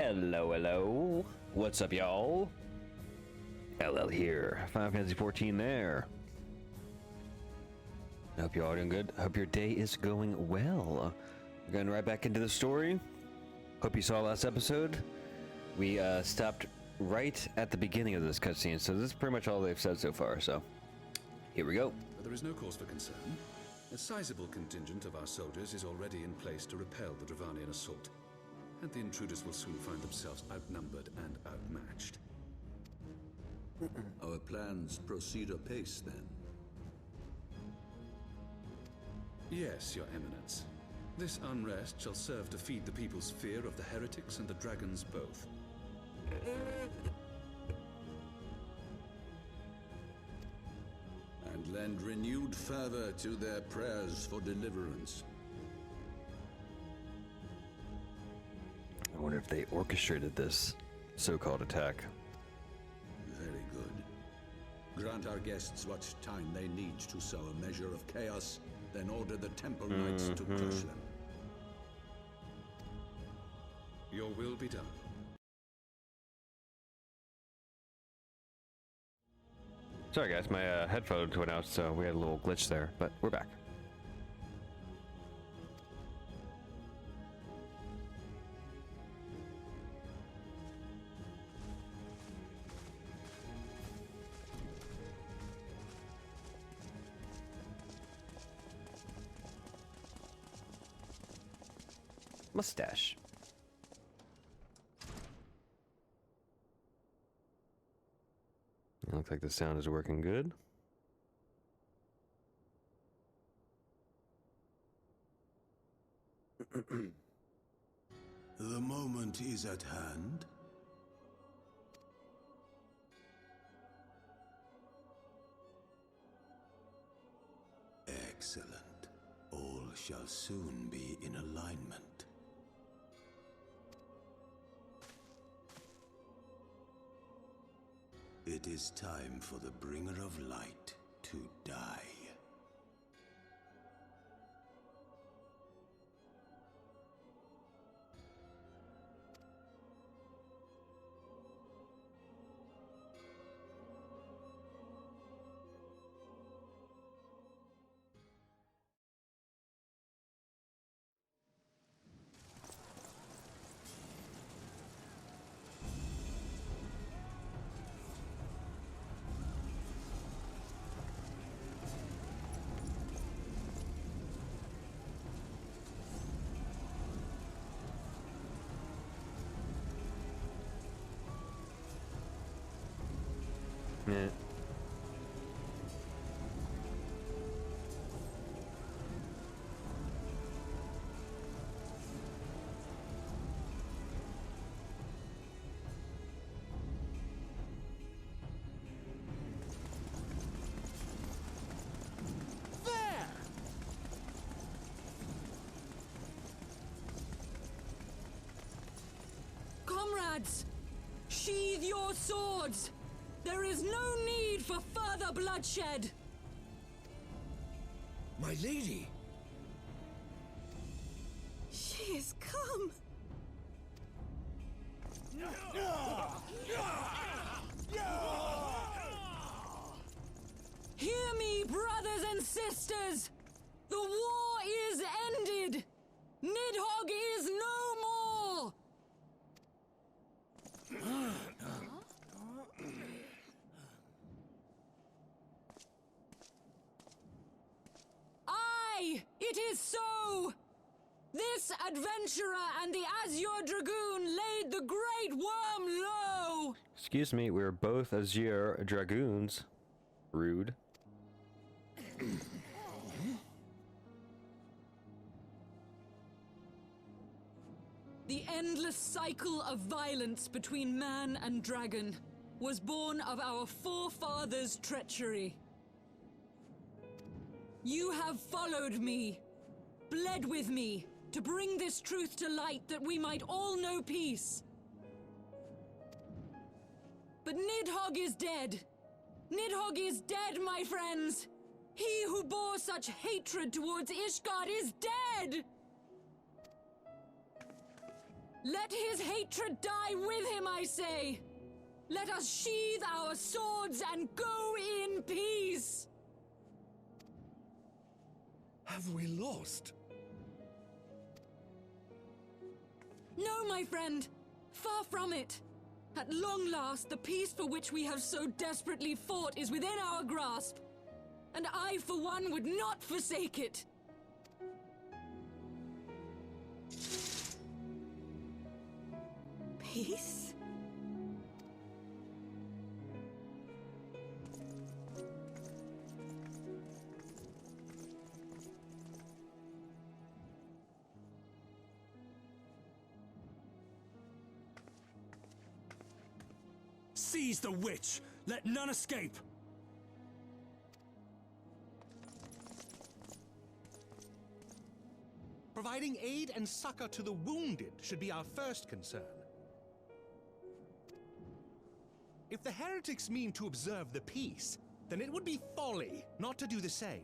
Hello, hello. What's up, y'all? LL here. Final Fantasy 14 there. I hope you're all doing good. I hope your day is going well. We're going right back into the story. Hope you saw last episode. We stopped right at the beginning of this cutscene, so this is pretty much all they've said so far, so here we go. But there is no cause for concern. A sizable contingent of our soldiers is already in place to repel the Dravanian assault, and the intruders will soon find themselves outnumbered and outmatched. Our plans proceed apace, then? Yes, Your Eminence. This unrest shall serve to feed the people's fear of the heretics and the dragons both. And lend renewed fervor to their prayers for deliverance. I wonder if they orchestrated this so-called attack. Very good. Grant our guests what time they need to sow a measure of chaos, then order the Temple Knights to crush them. Your will be done. Sorry guys, my headphones went out, so we had a little glitch there, but we're back. Mustache. It looks like the sound is working good. The moment is at hand. Excellent. All shall soon be in alignment. It is time for the bringer of light to die. Yeah. Comrades, sheathe your swords! There is no need for further bloodshed! My lady! She is come! Hear me, brothers and sisters! The war is ended! Nidhogg is no more! Aye, it is so! This adventurer and the Azure Dragoon laid the great worm low! Excuse me, we're both Azure Dragoons. Rude. The endless cycle of violence between man and dragon was born of our forefathers' treachery. You have followed me, bled with me, to bring this truth to light that we might all know peace. But Nidhogg is dead. Nidhogg is dead, my friends! He who bore such hatred towards Ishgard is dead! Let his hatred die with him, I say! Let us sheathe our swords and go in peace! Have we lost? No, my friend! Far from it! At long last, the peace for which we have so desperately fought is within our grasp. And I, for one, would not forsake it! Peace? Seize the witch! Let none escape! Providing aid and succor to the wounded should be our first concern. If the heretics mean to observe the peace, then it would be folly not to do the same.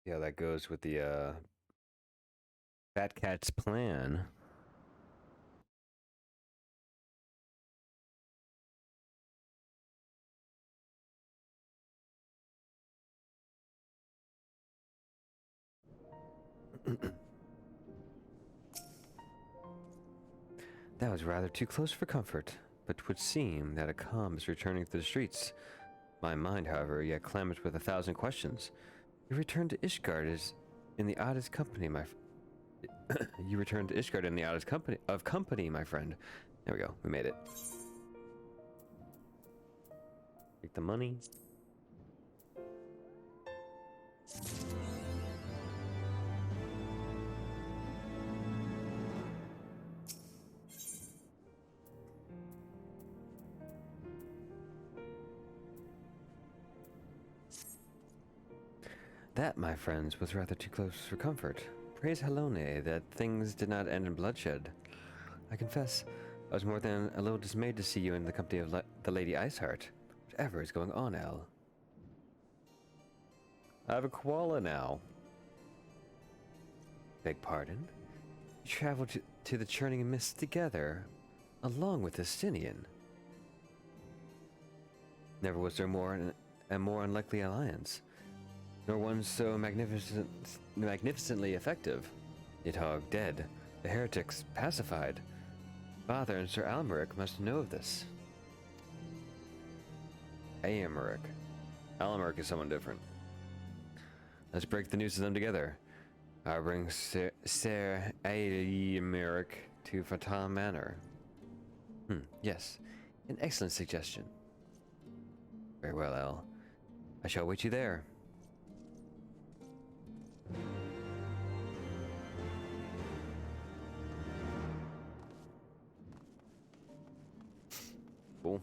Yeah, that goes with the Fat Cat's plan. That was rather too close for comfort, but 'twould seem that a calm is returning to the streets. My mind, however, yet clamors with 1,000 questions. You returned to Ishgard is in the oddest company, You returned to Ishgard in the oddest company, my friend. There we go. We made it. Take the money. That, my friends, was rather too close for comfort. Praise Helone that things did not end in bloodshed. I confess, I was more than a little dismayed to see you in the company of the Lady Iceheart. Whatever is going on, El? I have a koala now. Beg pardon? You traveled to the Churning Mist together, along with the Stinian. Never was there a more unlikely alliance. Nor one so magnificently effective. Nidhogg dead, the heretics pacified. Father and Sir Almeric must know of this. Aemeric. Almeric is someone different. Let's break the news to them together. I'll bring Sir Aemeric to Fatal Manor. Yes, an excellent suggestion. Very well, El. I shall wait you there. Cool.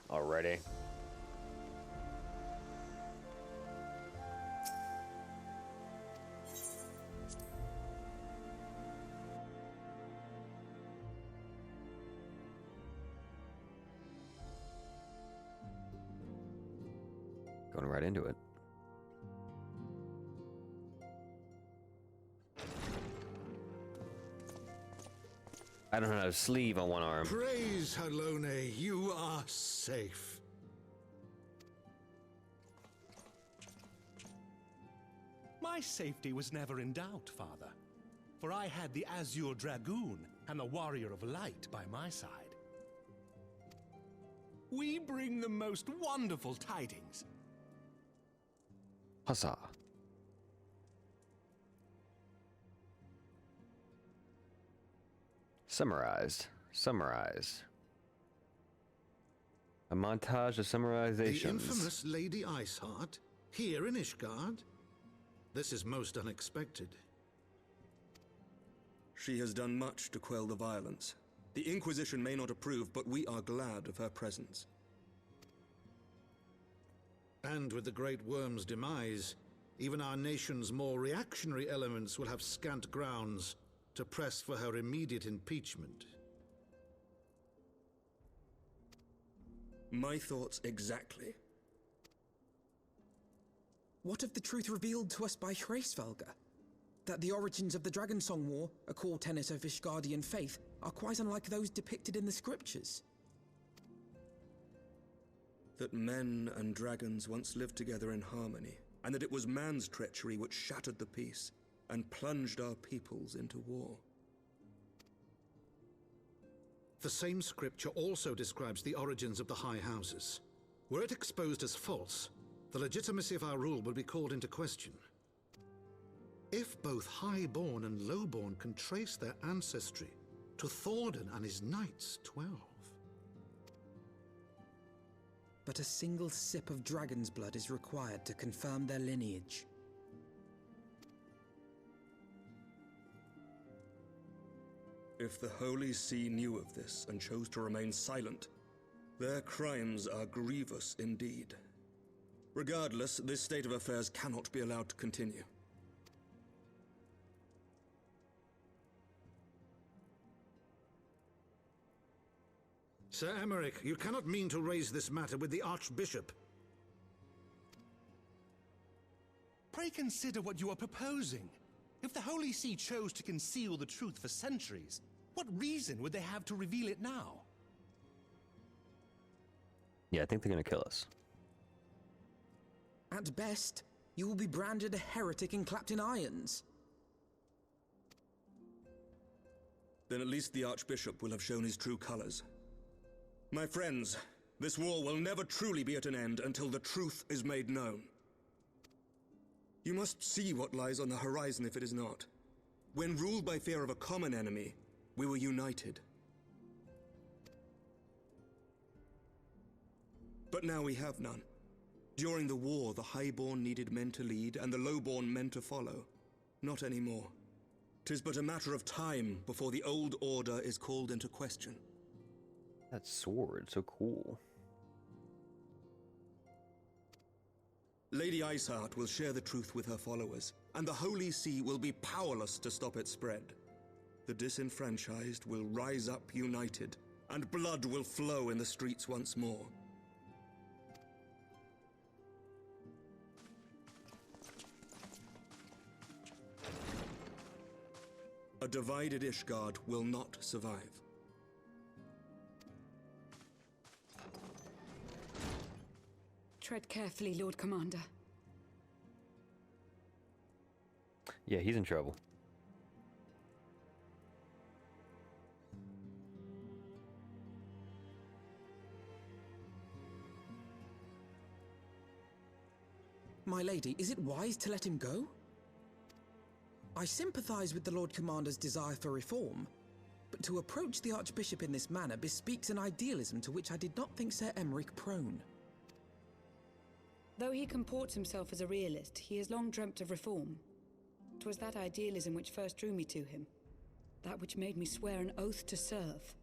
Already. Going right into it. I don't have a sleeve on one arm. Praise Helone, you are safe. My safety was never in doubt, Father, for I had the Azure Dragoon and the Warrior of Light by my side. We bring the most wonderful tidings. Huzzah. Summarize. A montage of summarizations. The infamous Lady Iceheart, here in Ishgard? This is most unexpected. She has done much to quell the violence. The Inquisition may not approve, but we are glad of her presence. And with the Great Worm's demise, even our nation's more reactionary elements will have scant grounds to press for her immediate impeachment. My thoughts exactly. What of the truth revealed to us by Hraesvelga? That the origins of the Dragonsong War, a core tenet of Ishgardian faith, are quite unlike those depicted in the scriptures. That men and dragons once lived together in harmony, and that it was man's treachery which shattered the peace and plunged our peoples into war. The same scripture also describes the origins of the High Houses. Were it exposed as false, the legitimacy of our rule would be called into question. If both Highborn and Lowborn can trace their ancestry to Thordan and his Knights 12. But a single sip of dragon's blood is required to confirm their lineage. If the Holy See knew of this and chose to remain silent, their crimes are grievous indeed. Regardless, this state of affairs cannot be allowed to continue. Sir Emmerich, you cannot mean to raise this matter with the Archbishop. Pray consider what you are proposing. If the Holy See chose to conceal the truth for centuries, what reason would they have to reveal it now? Yeah, I think they're gonna kill us. At best, you will be branded a heretic and clapped in irons. Then at least the Archbishop will have shown his true colors. My friends, this war will never truly be at an end until the truth is made known. You must see what lies on the horizon if it is not. When ruled by fear of a common enemy, we were united. But now we have none. During the war, the Highborn needed men to lead, and the Lowborn men to follow. Not anymore. 'Tis but a matter of time before the old order is called into question. That sword, so cool. Lady Iceheart will share the truth with her followers, and the Holy See will be powerless to stop its spread. The disenfranchised will rise up united, and blood will flow in the streets once more. A divided Ishgard will not survive. Tread carefully, Lord Commander. Yeah, he's in trouble. My lady, is it wise to let him go? I sympathize with the Lord Commander's desire for reform, but to approach the Archbishop in this manner bespeaks an idealism to which I did not think Sir Emmerich prone. Though he comports himself as a realist, he has long dreamt of reform. 'Twas that idealism which first drew me to him. That which made me swear an oath to serve.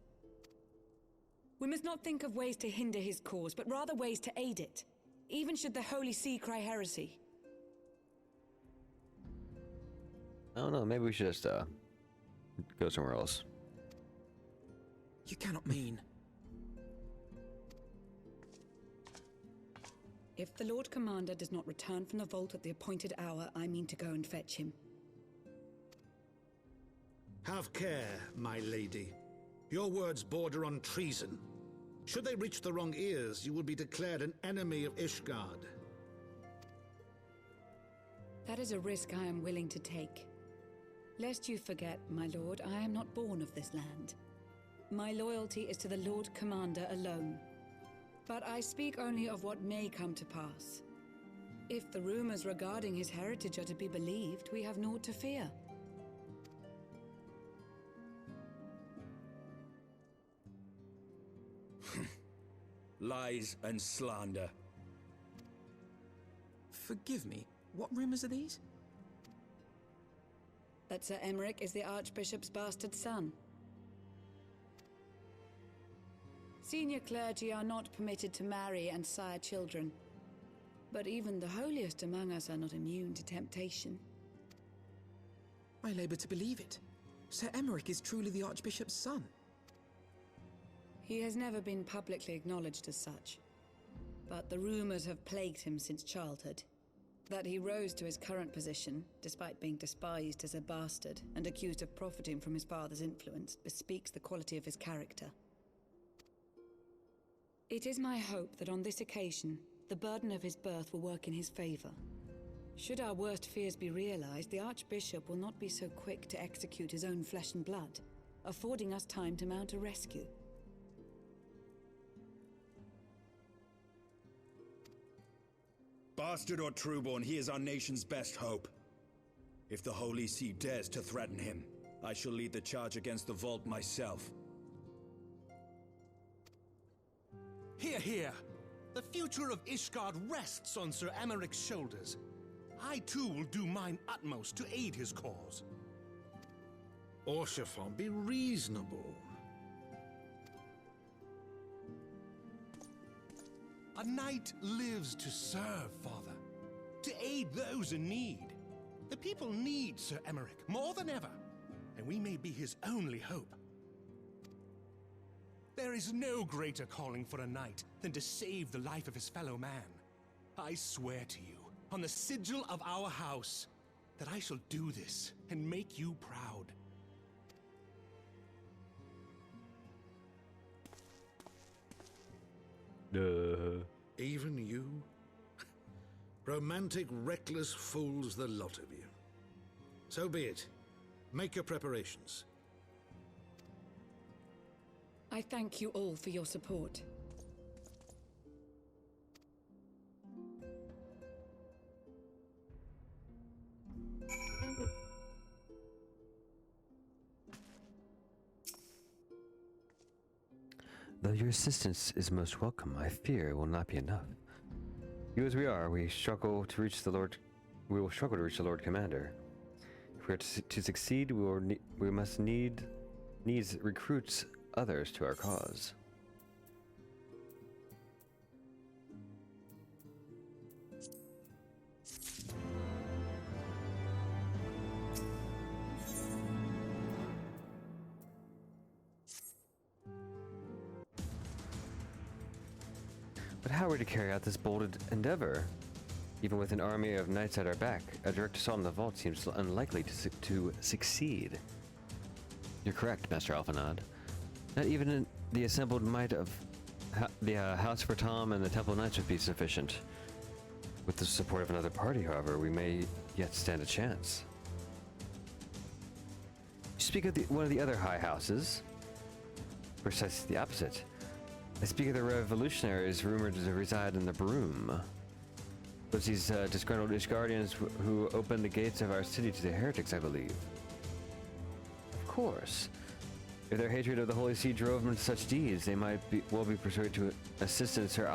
We must not think of ways to hinder his cause, but rather ways to aid it, even should the Holy See cry heresy. I don't know, maybe we should just go somewhere else. You cannot mean. If the Lord Commander does not return from the vault at the appointed hour, I mean to go and fetch him. Have care, my lady. Your words border on treason. Should they reach the wrong ears, you will be declared an enemy of Ishgard. That is a risk I am willing to take. Lest you forget, my lord, I am not born of this land. My loyalty is to the Lord Commander alone. But I speak only of what may come to pass. If the rumors regarding his heritage are to be believed, we have naught to fear. Lies and slander. Forgive me, what rumors are these? that Sir Emmerich is the Archbishop's bastard son. Senior clergy are not permitted to marry and sire children, but even the holiest among us are not immune to temptation. I labor to believe it. Sir Emmerich is truly the Archbishop's son. He has never been publicly acknowledged as such, but the rumors have plagued him since childhood. That he rose to his current position, despite being despised as a bastard and accused of profiting from his father's influence, bespeaks the quality of his character. It is my hope that on this occasion, the burden of his birth will work in his favor. Should our worst fears be realized, the Archbishop will not be so quick to execute his own flesh and blood, affording us time to mount a rescue. Bastard or trueborn, he is our nation's best hope. If the Holy See dares to threaten him, I shall lead the charge against the Vault myself. Hear, hear! The future of Ishgard rests on Sir Emmerich's shoulders. I too will do mine utmost to aid his cause. Orshafon, be reasonable. A knight lives to serve, Father. To aid those in need. The people need Sir Emmerich more than ever, and we may be his only hope. There is no greater calling for a knight than to save the life of his fellow man. I swear to you, on the sigil of our house, that I shall do this and make you proud. Even you? Romantic, reckless fools, the lot of you. So be it. Make your preparations. I thank you all for your support. Though your assistance is most welcome, I fear it will not be enough. Few as we are, we will struggle to reach the Lord Commander. If we are to succeed, we must needs recruit others to our cause. But how are we to carry out this bold endeavor? Even with an army of knights at our back, a direct assault on the vault seems unlikely to succeed. You're correct, Master Alphanod. Not even the assembled might of the House for Tom and the Temple Knights would be sufficient. With the support of another party, however, we may yet stand a chance. You speak of one of the other high houses. Precisely the opposite. I speak of the revolutionaries rumored to reside in the Broom. Those these disgruntled Ishgardians who opened the gates of our city to the heretics, I believe. Of course. If their hatred of the Holy See drove them to such deeds, they might well be persuaded to assist in Sir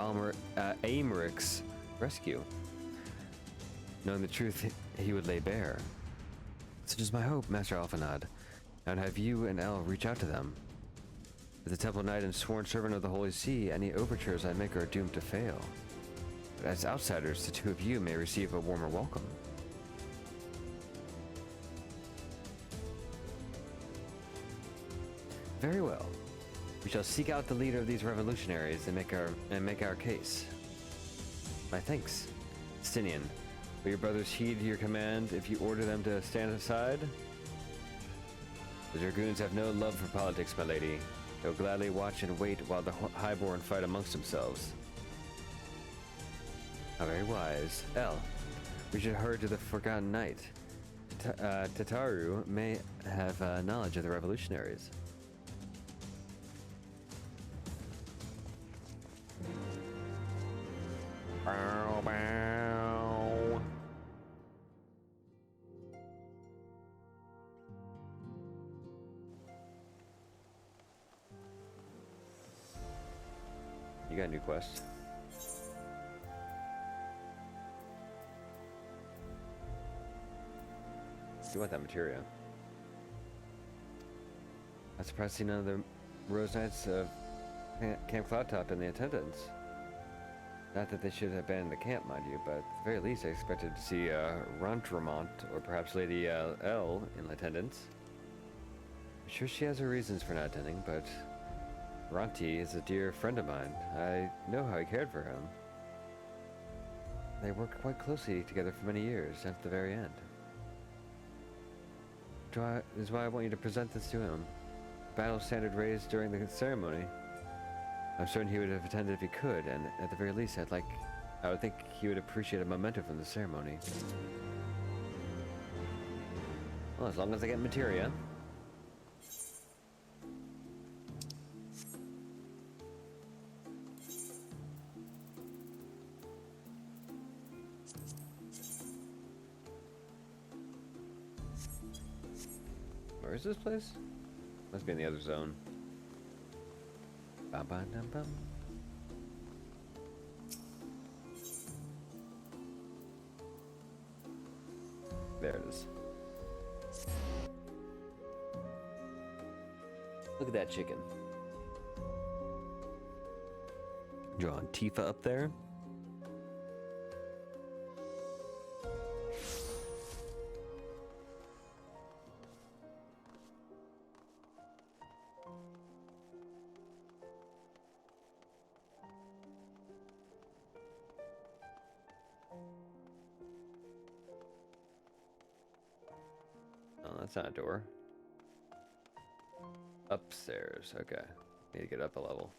Aymerich's rescue. Knowing the truth he would lay bare. Such is my hope, Master Alphanod. I would have you and El reach out to them. As the Temple Knight and sworn servant of the Holy See, any overtures I make are doomed to fail. But as outsiders, the two of you may receive a warmer welcome. Very well. We shall seek out the leader of these revolutionaries and make our case. My thanks. Stinian, will your brothers heed your command if you order them to stand aside? The Dragoons have no love for politics, my lady. They'll gladly watch and wait while the Highborn fight amongst themselves. How very wise. El, we should hurry to the Forgotten Knight. Tataru may have knowledge of the revolutionaries. Bow, bow. You got a new quest. You want that materia. I'm surprised to see none of the Rose Knights of Camp Cloudtop in the attendance. Not that they should have abandoned the camp, mind you, but at the very least I expected to see Rantramont or perhaps Lady L in attendance. I'm sure she has her reasons for not attending, but Ranti is a dear friend of mine. I know how he cared for him. They worked quite closely together for many years, and at the very end. This is why I want you to present this to him. Battle standard raised during the ceremony. I'm certain he would have attended if he could, and at the very least, I would think he would appreciate a memento from the ceremony. Well, as long as I get materia. Where is this place? Must be in the other zone. Bum, bum, dum, bum. There it is. Look at that chicken. Drawing Tifa up there. That's not a door. Upstairs, okay. Need to get up a level.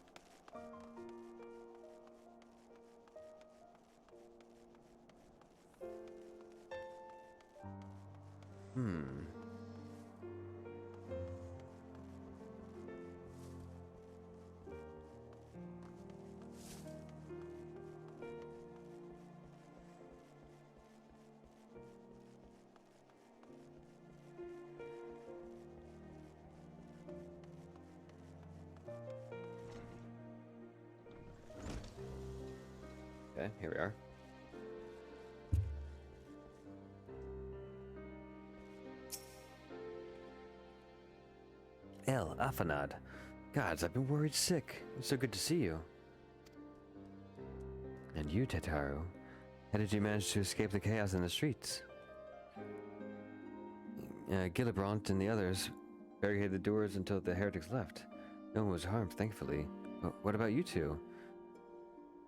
Okay, here we are. El Afanad. Gods, I've been worried sick. It's so good to see you. And you, Tetaru. How did you manage to escape the chaos in the streets? Gillibrand and the others barricaded the doors until the heretics left. No one was harmed, thankfully. But what about you two?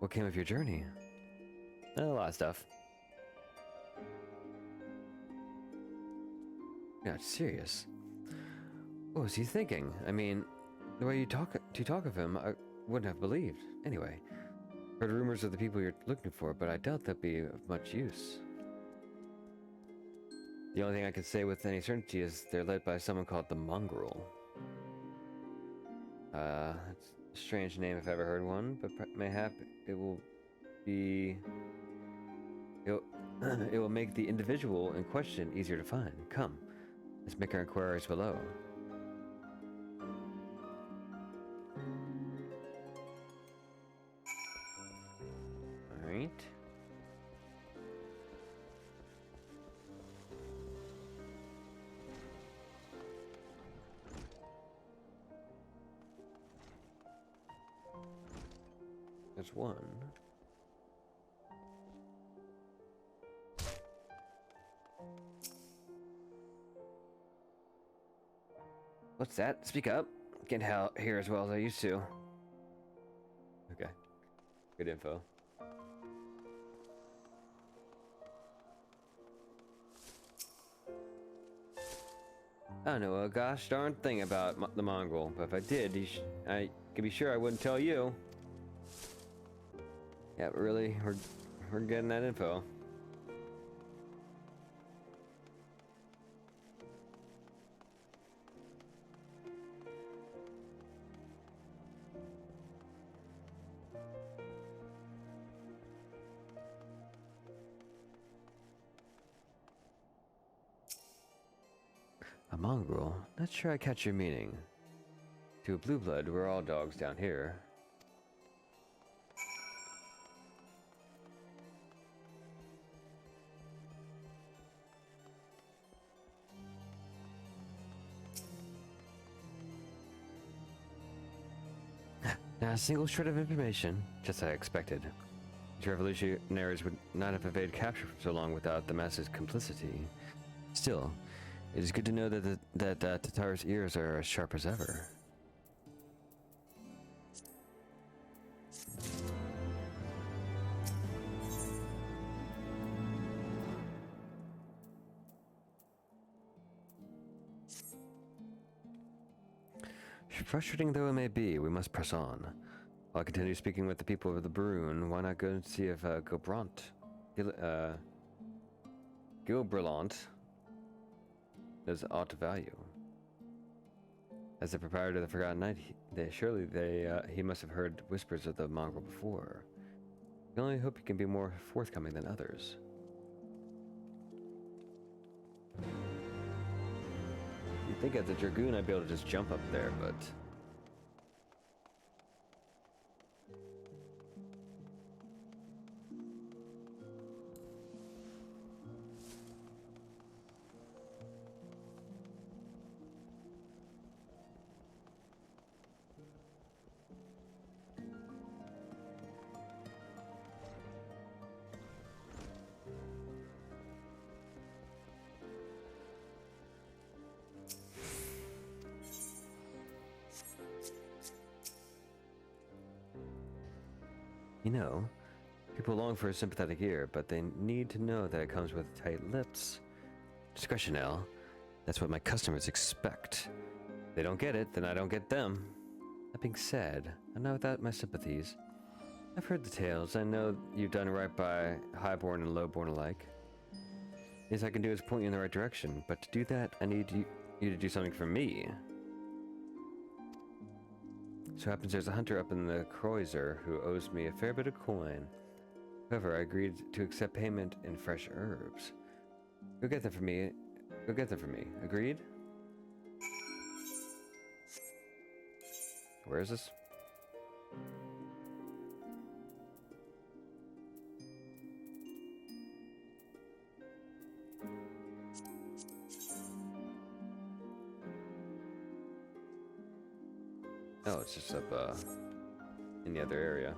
What came of your journey? A lot of stuff. You're not serious. What was he thinking? I mean, the way you talk of him, I wouldn't have believed. Anyway, heard rumors of the people you're looking for, but I doubt they'll be of much use. The only thing I can say with any certainty is they're led by someone called the Mongrel. That's a strange name if I ever heard one, but mayhap it will be... It will make the individual in question easier to find. Come, let's make our inquiries below. Alright. There's one. What's that? Speak up. Can't hear as well as I used to. Okay. Good info. I don't know a gosh darn thing about the mongrel, but if I did, I could be sure I wouldn't tell you. Yeah, but really, we're getting that info. A mongrel? Not sure I catch your meaning. To a blue blood, we're all dogs down here. Not a single shred of information, just as I expected. These revolutionaries would not have evaded capture for so long without the masses' complicity. Still, it is good to know that Tatar's ears are as sharp as ever. Frustrating though it may be, we must press on. I'll continue speaking with the people of the Brune. Why not go and see if Gilbrillant is aught of value? As the proprietor of the Forgotten Knight, he must have heard whispers of the mongrel before. I only hope he can be more forthcoming than others. You'd think as a dragoon I'd be able to just jump up there, but... You know, people long for a sympathetic ear, but they need to know that it comes with tight lips. Discretion, L. That's what my customers expect. If they don't get it, then I don't get them. That being said, I'm not without my sympathies. I've heard the tales. I know you've done right by highborn and lowborn alike. Yes, I can do is point you in the right direction, but to do that, I need you to do something for me. So happens there's a hunter up in the Kreuzer who owes me a fair bit of coin. However, I agreed to accept payment in fresh herbs. Go get them for me. Go get them for me. Agreed? Where is this? Oh, it's just up in the other area.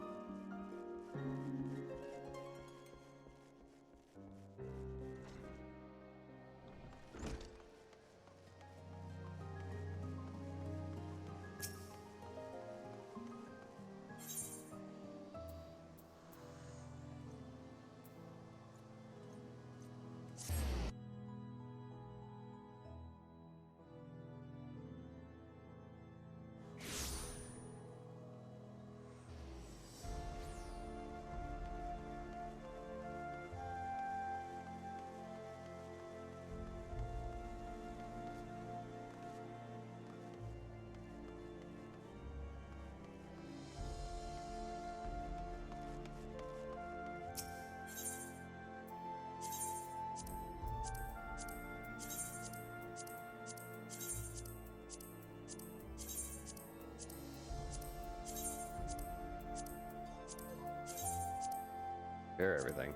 Repair everything.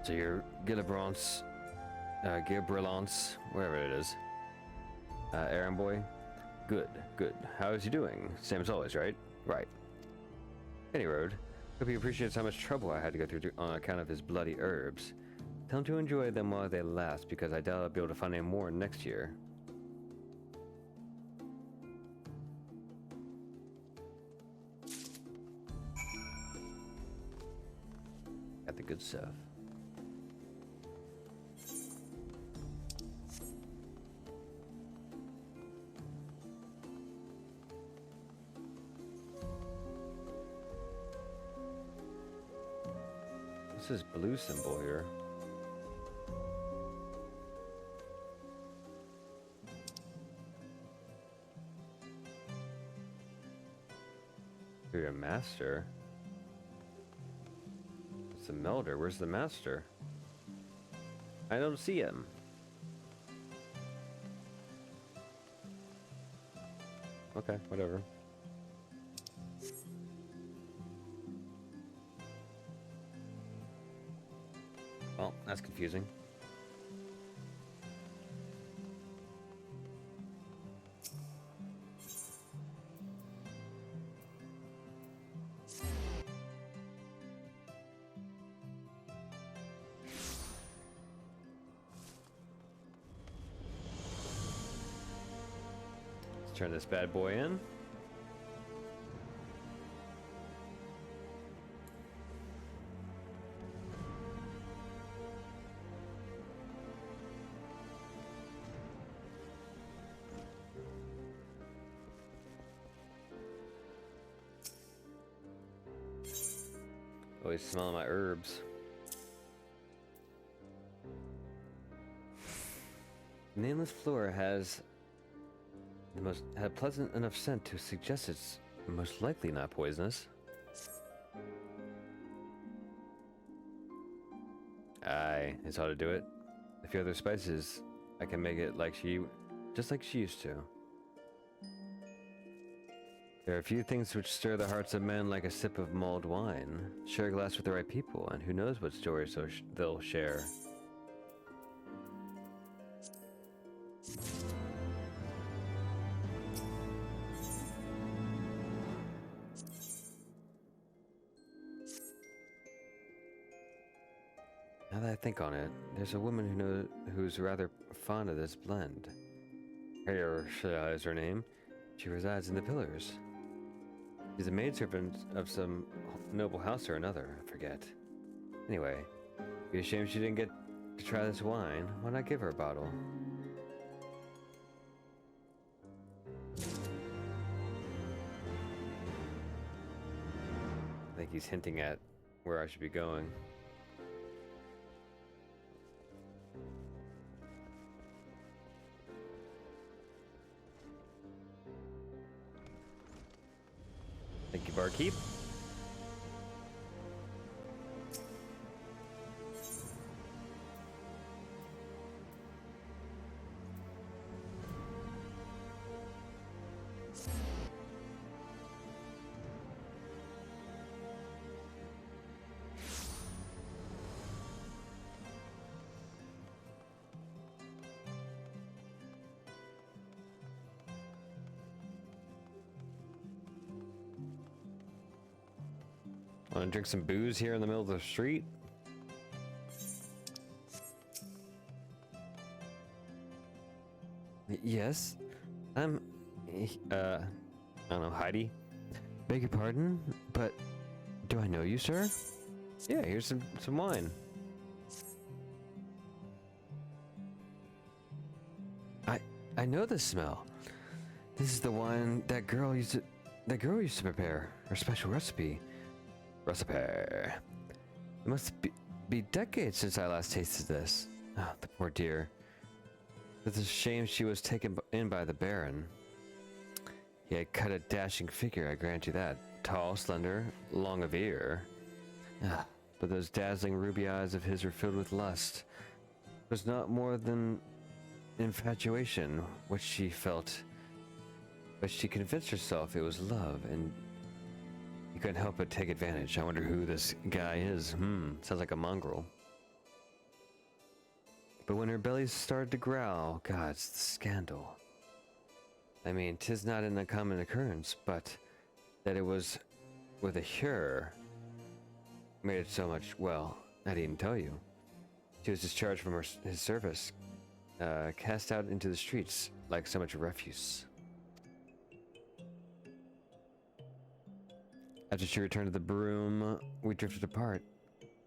So you're Gillibrance, wherever it is. Errand boy? Good, good. How is he doing? Same as always, right? Right. Any road. Hope he appreciates how much trouble I had to go through on account of his bloody herbs. Tell him to enjoy them while they last, because I doubt I'll be able to find any more next year. Got the good stuff. What's this blue symbol here? You're a master. It's a melder. Where's the master? I don't see him. Okay, whatever. Well, that's confusing. Let's turn this bad boy in. Always smelling my herbs. Nameless floor has a pleasant enough scent to suggest it's most likely not poisonous. Aye, it's how to do it. A few other spices, I can make it just like she used to. There are a few things which stir the hearts of men like a sip of mulled wine. Share a glass with the right people, and who knows what stories they'll share. Now that I think on it, there's a woman who's rather fond of this blend. Hersha is her name. She resides in the Pillars. She's a maidservant of some noble house or another, I forget. Anyway, it'd be a shame she didn't get to try this wine. Why not give her a bottle? I think he's hinting at where I should be going. Thank you, barkeep. Want to drink some booze here in the middle of the street? Yes. I don't know, Heidi? Beg your pardon, but do I know you, sir? Yeah, here's some wine. I know this smell. This is the wine that girl used to prepare. Her special recipe. It must be decades since I last tasted this. Oh, the poor dear. It's a shame she was taken in by the Baron. He had cut a dashing figure, I grant you that. Tall, slender, long of ear. But those dazzling ruby eyes of his were filled with lust. It was not more than infatuation, which she felt. But she convinced herself it was love, and you couldn't help but take advantage. I wonder who this guy is. Sounds like a mongrel. But when her belly started to growl, gods, the scandal. I mean, 'tis not an uncommon occurrence, but that it was with a Hur made it so much, well, I didn't tell you. She was discharged from his service, cast out into the streets like so much refuse. After she returned to the broom, we drifted apart.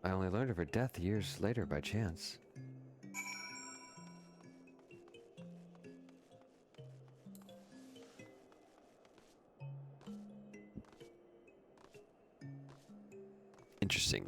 I only learned of her death years later by chance. Interesting.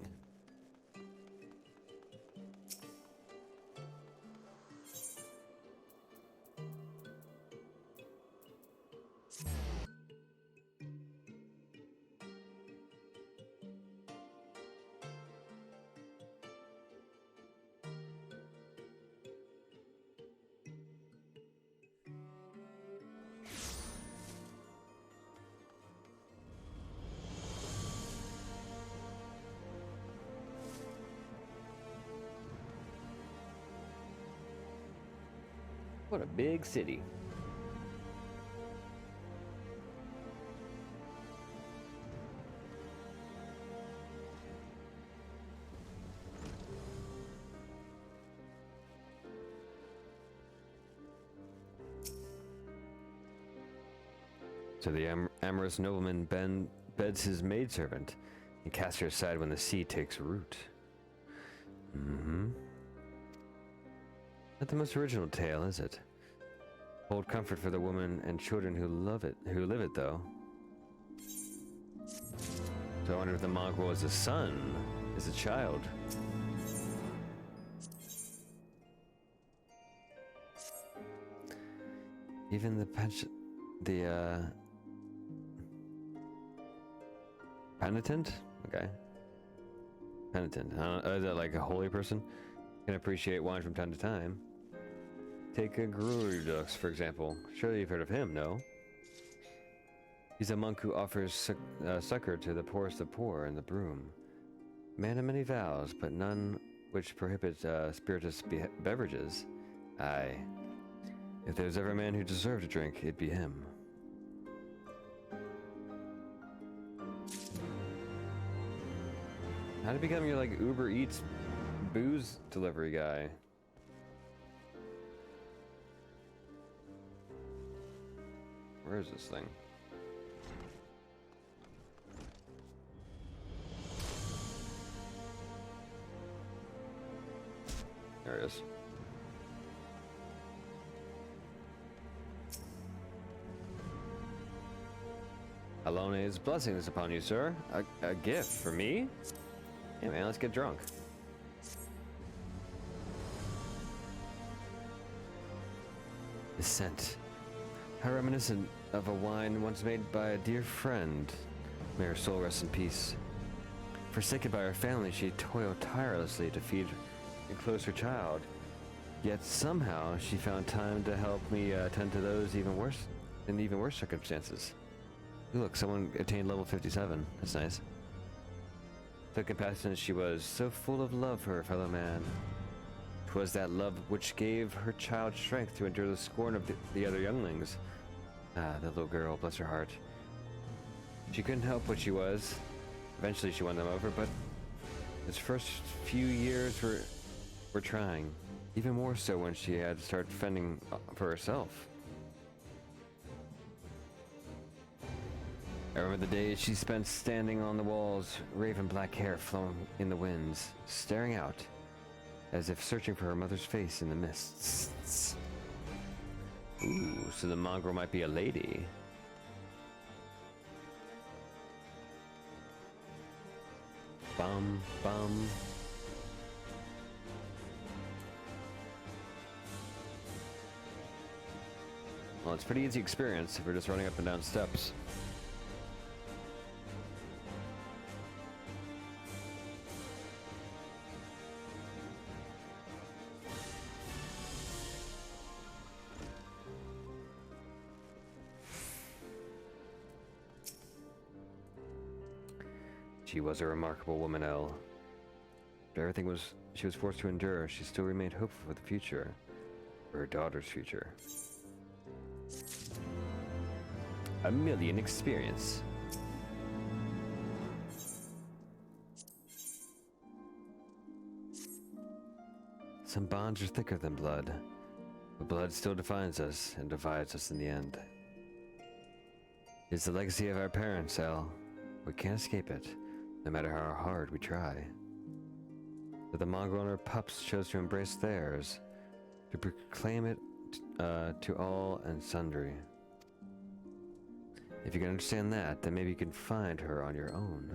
What a big city. So the amorous nobleman beds his maidservant and casts her aside when the sea takes root. Not the most original tale, is it? Hold comfort for the woman and children who live it, though. So I wonder if the mongrel is a son, is a child. Even the penitent? Okay. Penitent. Is that like a holy person? Can appreciate wine from time to time. Take a Grudux, for example. Surely you've heard of him, no? He's a monk who offers succor to the poorest of poor in the broom. Man of many vows, but none which prohibit spirituous beverages. Aye. If there's ever a man who deserved a drink, it'd be him. How to become your, like, Uber Eats booze delivery guy? Where is this thing? There it is. Alone's blessings upon you, sir. A gift for me? Hey man, let's get drunk. The scent. How reminiscent of a wine once made by a dear friend. May her soul rest in peace. Forsaken by her family, she toiled tirelessly to feed and clothe her child. Yet somehow she found time to help me tend to those even worse circumstances. Ooh, look, someone attained level 57. That's nice. So compassionate she was, so full of love for her fellow man. 'Twas that love which gave her child strength to endure the scorn of the other younglings. Ah, the little girl, bless her heart. She couldn't help what she was. Eventually she won them over, but his first few years were trying. Even more so when she had to start fending for herself. I remember the days she spent standing on the walls, raven black hair flowing in the winds, staring out, as if searching for her mother's face in the mists. Ooh, so the mongrel might be a lady. Bum, bum. Well, it's a pretty easy experience if we're just running up and down steps. She was a remarkable woman, Elle. But everything she was forced to endure, she still remained hopeful for the future. For her daughter's future. A million experience. Some bonds are thicker than blood, but blood still defines us and divides us in the end. It's the legacy of our parents, Elle. We can't escape it, no matter how hard we try. But the mongrel and her pups chose to embrace theirs, to proclaim it to all and sundry. If you can understand that, then maybe you can find her on your own.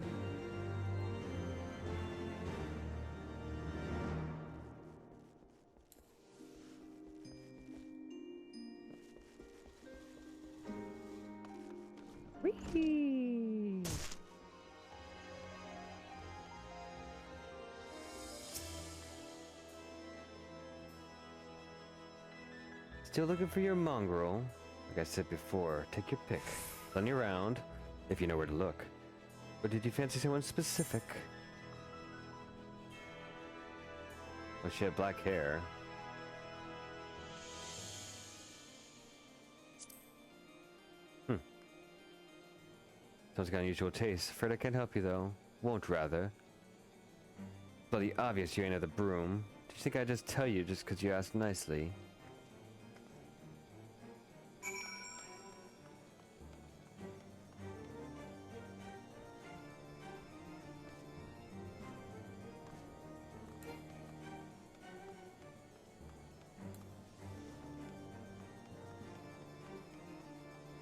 Whee! Still looking for your mongrel? Like I said before, take your pick. Plenty around, if you know where to look. Or did you fancy someone specific? Well, she had black hair. Someone's got unusual taste. Afraid I can't help you, though. Won't, rather. Bloody obvious you ain't at the broom. Do you think I'd just tell you just because you asked nicely?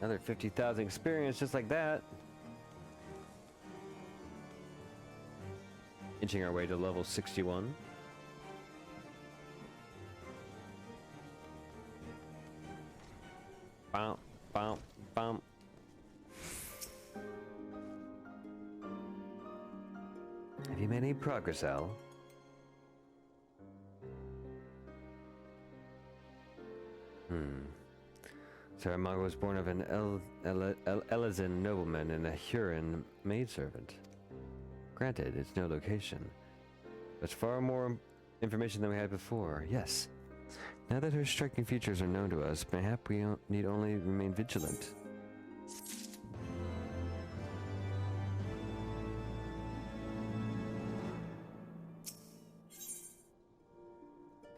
Another 50,000 experience just like that. Inching our way to level 61. Bump, bump, bump. Have you made any progress, Al? Saramago was born of an Elizan nobleman and a Huron maidservant. Granted, it's no location. But far more information than we had before, yes. Now that her striking features are known to us, mayhap we need only remain vigilant.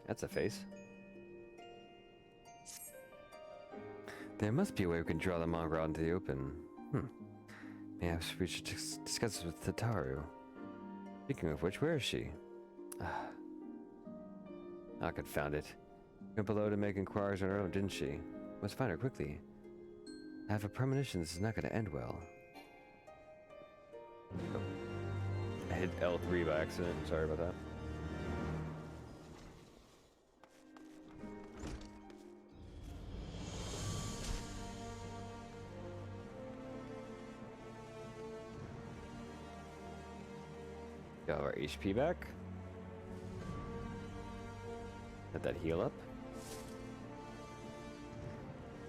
That's a face. There must be a way we can draw the mongrel out into the open. Perhaps we should discuss this with Tataru. Speaking of which, where is she? Confound it. Went below to make inquiries on her own, didn't she? Must find her quickly. I have a premonition this is not going to end well. Oh. I hit L3 by accident. Sorry about that. Got our HP back. Let that heal up.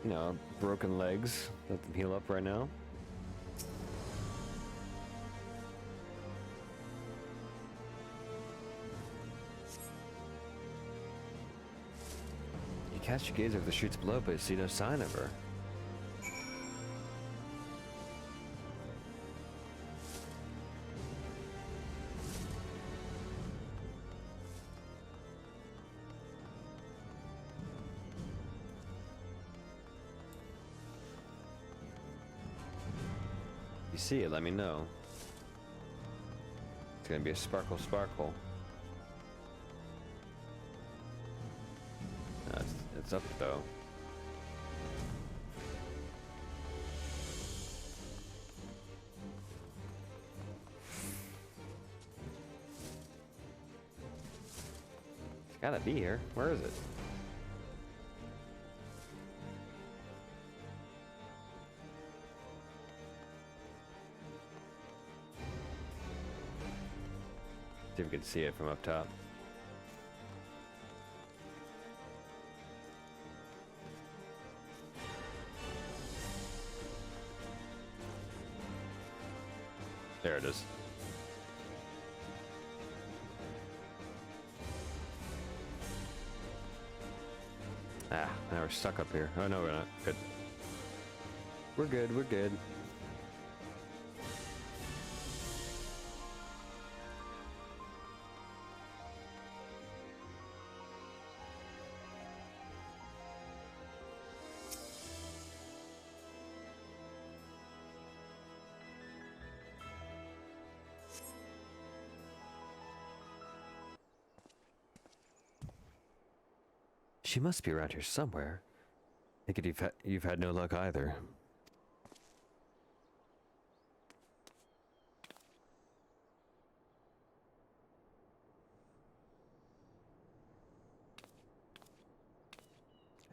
You know, broken legs. Let them heal up right now. You cast your gaze over the streets below, but you see no sign of her. If you see it, let me know. It's gonna be a sparkle. No, it's up though. It's gotta be here. Where is it? See if we can see it from up top. There it is. Now we're stuck up here. Oh no, we're not. Good. We're good. She must be around here somewhere. I think you've had no luck either.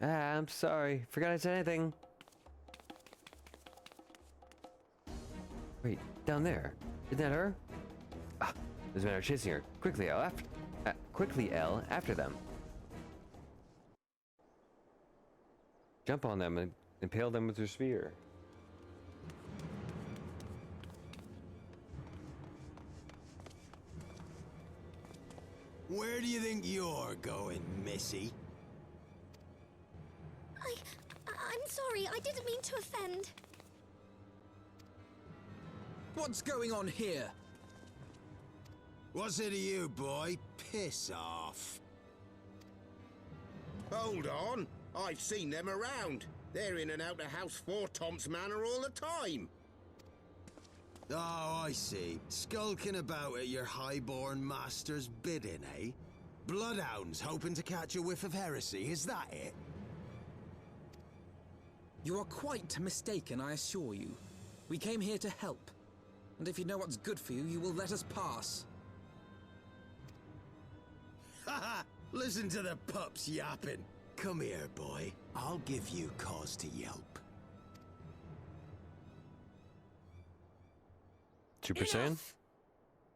I'm sorry. Forgot I said anything. Wait, down there. Isn't that her? There's a man chasing her. Quickly, Elle, after them. Jump on them and impale them with your spear. Where do you think you're going, Missy? I'm sorry, I didn't mean to offend. What's going on here? What's it to you, boy? Piss off. Hold on. I've seen them around. They're in and out of House Four Tom's Manor all the time. Oh, I see. Skulking about at your highborn master's bidding, eh? Bloodhounds hoping to catch a whiff of heresy, is that it? You are quite mistaken, I assure you. We came here to help. And if you know what's good for you, you will let us pass. Haha! Listen to the pups yapping. Come here, boy. I'll give you cause to yelp. 2%? Enough!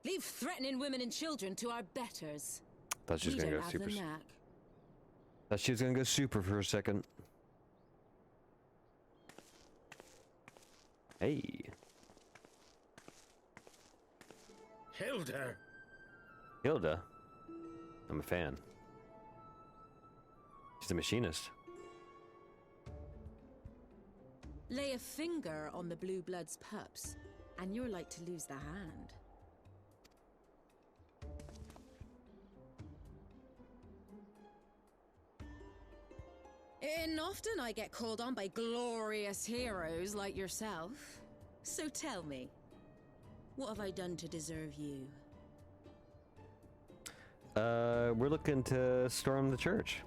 Leave threatening women and children to our betters. Thought she was We gonna don't go have super. the knack. Thought she was gonna go super for a second. Hey. Hilda! Hilda. I'm a fan. She's a machinist. Lay a finger on the blue blood's pups, and you're like to lose the hand. And often I get called on by glorious heroes like yourself. So tell me, what have I done to deserve you? We're looking to storm the church.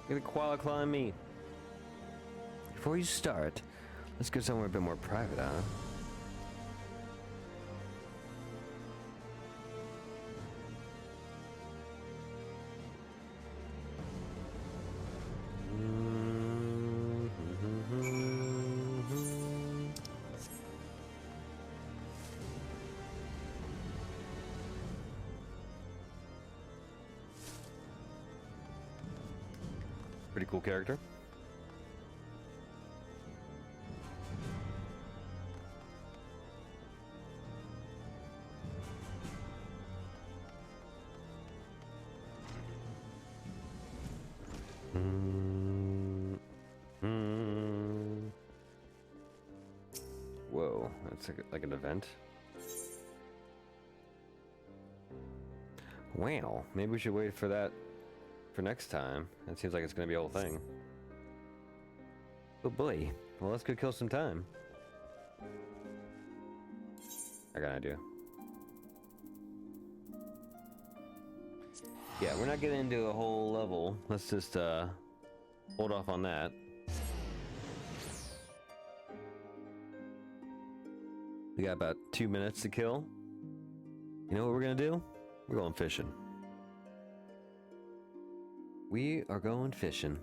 Get a koala claw on me. Before you start, let's go somewhere a bit more private, huh? Pretty cool character. Whoa, that's like an event. Wow, maybe we should wait for that for next time. That seems like it's gonna be a whole thing. Oh boy, well let's go kill some time. I got an idea. Yeah, we're not getting into a whole level. Let's just hold off on that. We got about 2 minutes to kill. You know what we're gonna do? We're going fishing. We are going fishing.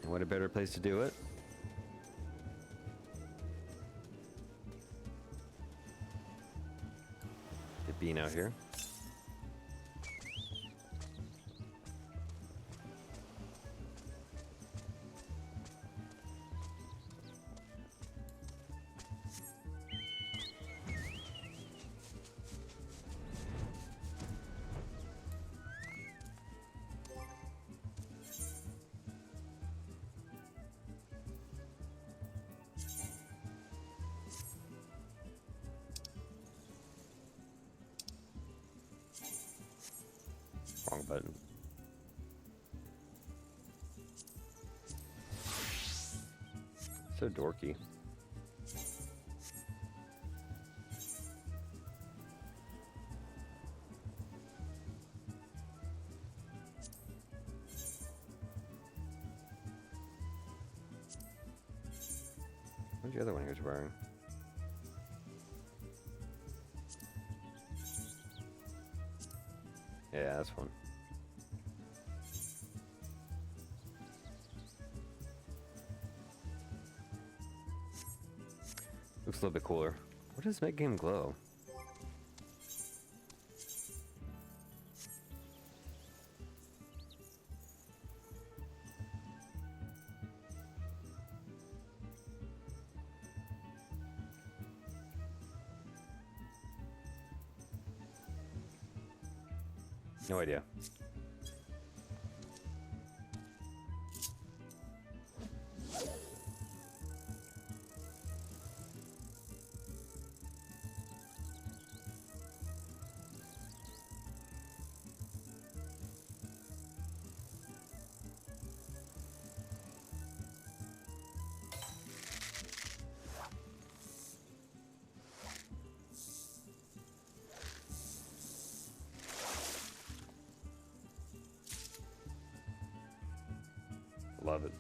And what a better place to do it? Get Bean out here. Wrong button. So dorky. What's the other one he was wearing? Yeah, that's one. Looks a little bit cooler. What does make him glow? No idea. Love it.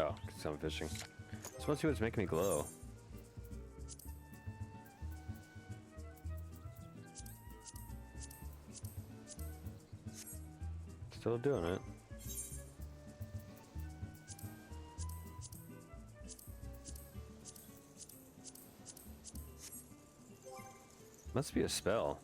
Oh, because I'm fishing. So let's see what's making me glow. Still doing it. Must be a spell.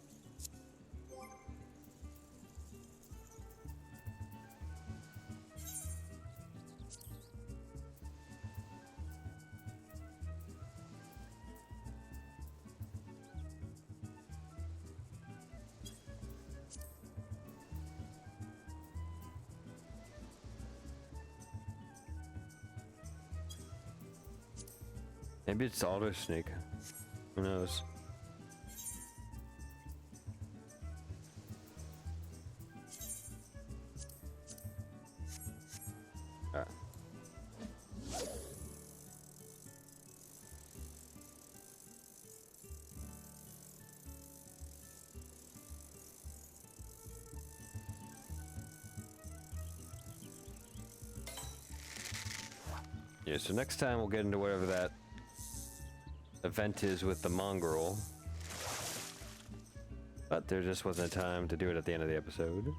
Maybe it's Alder Snake. Who knows? Alright. Yeah, so next time we'll get into whatever that event is with the mongrel. But there just wasn't time to do it at the end of the episode.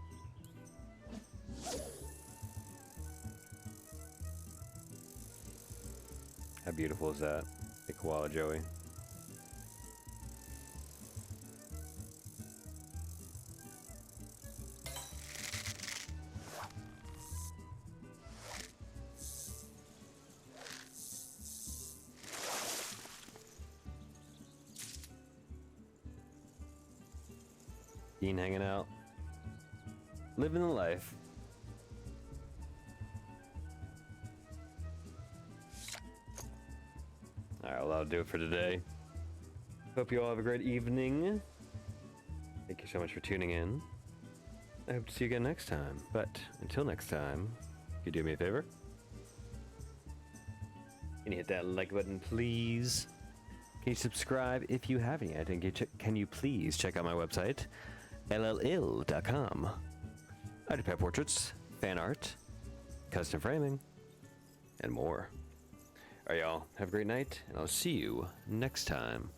How beautiful is that? The koala Joey. Dean hanging out, living the life. Alright, well, that'll do it for today. Hope you all have a great evening. Thank you so much for tuning in. I hope to see you again next time. But until next time, can you do me a favor? Can you hit that like button, please? Can you subscribe if you haven't yet? And can you please check out my website, LLIll.com. I do pet portraits, fan art, custom framing, and more. Alright, y'all. Have a great night, and I'll see you next time.